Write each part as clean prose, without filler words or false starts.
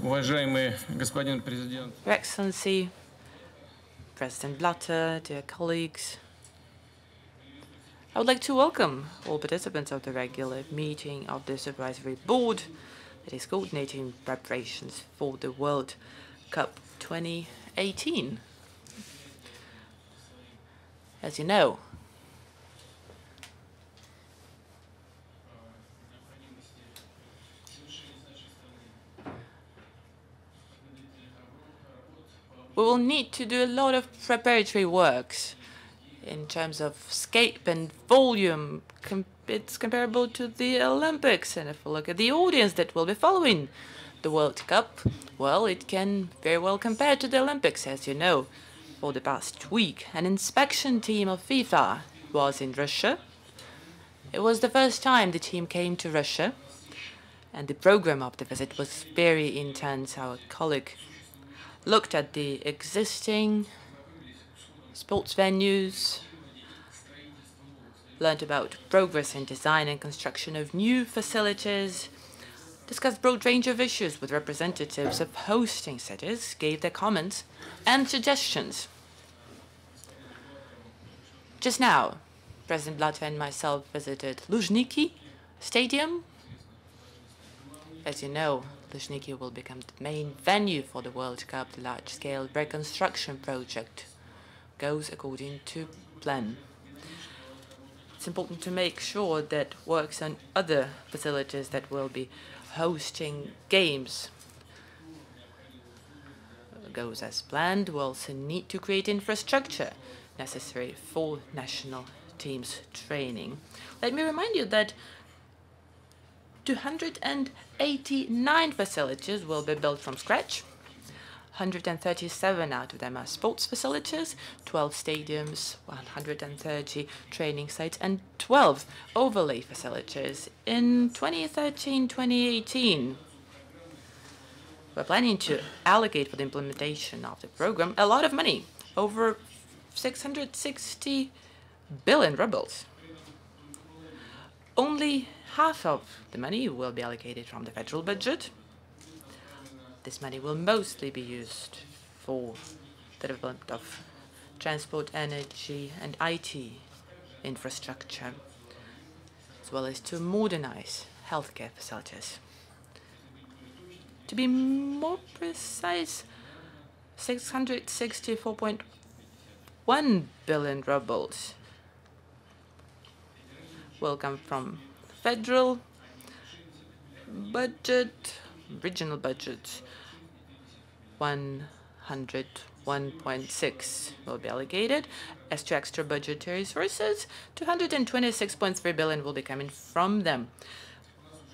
Уважаемый господин президент. Your Excellency, President Blatter, dear colleagues, I would like to welcome all participants of the regular meeting of the Supervisory Board that is coordinating preparations for the World Cup 2018. As you know, we will need to do a lot of preparatory works in terms of scope and volume. It's comparable to the Olympics, and if we look at the audience that will be following the World Cup, well, it can very well compare to the Olympics. As you know, for the past week, an inspection team of FIFA was in Russia. It was the first time the team came to Russia, and the program of the visit was very intense. Our colleague looked at the existing sports venues, learned about progress in design and construction of new facilities, discussed a broad range of issues with representatives of hosting cities, gave their comments and suggestions. Just now, President Blatter and myself visited Luzhniki Stadium. As you know, Luzhniki will become the main venue for the World Cup. The large-scale reconstruction project goes according to plan. It's important to make sure that works on other facilities that will be hosting games goes as planned. We also need to create infrastructure necessary for national teams training. Let me remind you that 289 facilities will be built from scratch. 137 out of them are sports facilities, 12 stadiums, 130 training sites, and 12 overlay facilities. In 2013-2018, we're planning to allocate for the implementation of the program a lot of money, over 660 billion rubles. Only half of the money will be allocated from the federal budget. This money will mostly be used for the development of transport, energy, and IT infrastructure, as well as to modernize healthcare facilities. To be more precise, 664.1 billion rubles will come from federal budget, regional budget. 101.6 will be allocated. As to extra budgetary sources, 226.3 billion will be coming from them.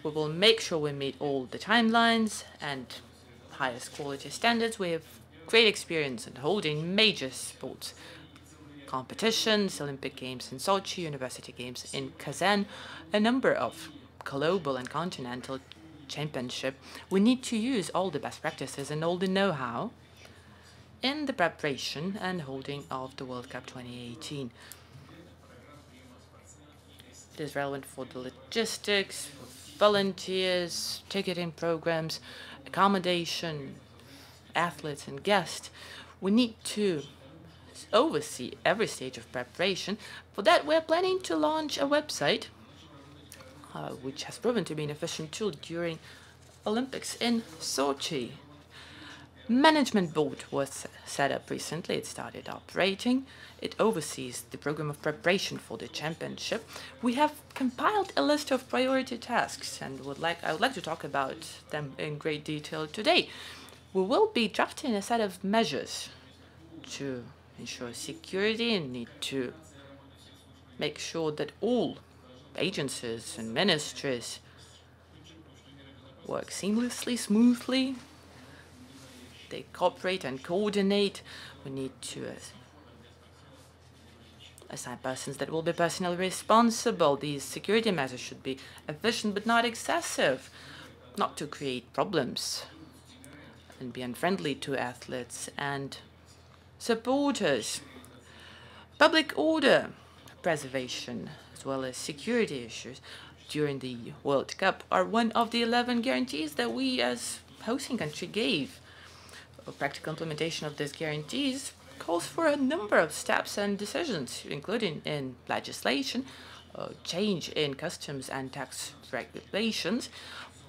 We will make sure we meet all the timelines and highest quality standards. We have great experience in holding major sports competitions, Olympic Games in Sochi, University Games in Kazan, a number of global and continental championship. We need to use all the best practices and all the know-how in the preparation and holding of the World Cup 2018. It is relevant for the logistics, volunteers, ticketing programs, accommodation, athletes and guests. We need to oversee every stage of preparation. For that, we're planning to launch a website which has proven to be an efficient tool during Olympics in Sochi. Management board was set up recently. It started operating. It oversees the program of preparation for the championship. We have compiled a list of priority tasks, and I would like to talk about them in great detail today. We will be drafting a set of measures to ensure security and need to make sure that all agencies and ministries work seamlessly, smoothly. They cooperate and coordinate. We need to assign persons that will be personally responsible. These security measures should be efficient but not excessive, not to create problems and be unfriendly to athletes and supporters. Public order preservation as well as security issues during the World Cup are one of the 11 guarantees that we as hosting country gave. Practical implementation of these guarantees calls for a number of steps and decisions, including in legislation, change in customs and tax regulations.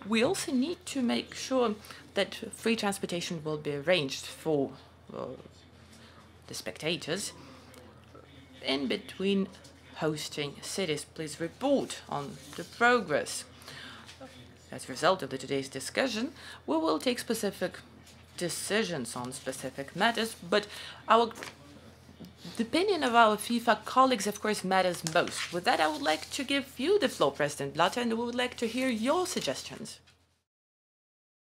We also need to make sure that free transportation will be arranged for the spectators in between hosting cities. Please report on the progress. As a result of today's discussion, we will take specific decisions on specific matters, but the opinion of our FIFA colleagues, of course, matters most. With that, I would like to give you the floor, President Blatter, and we would like to hear your suggestions.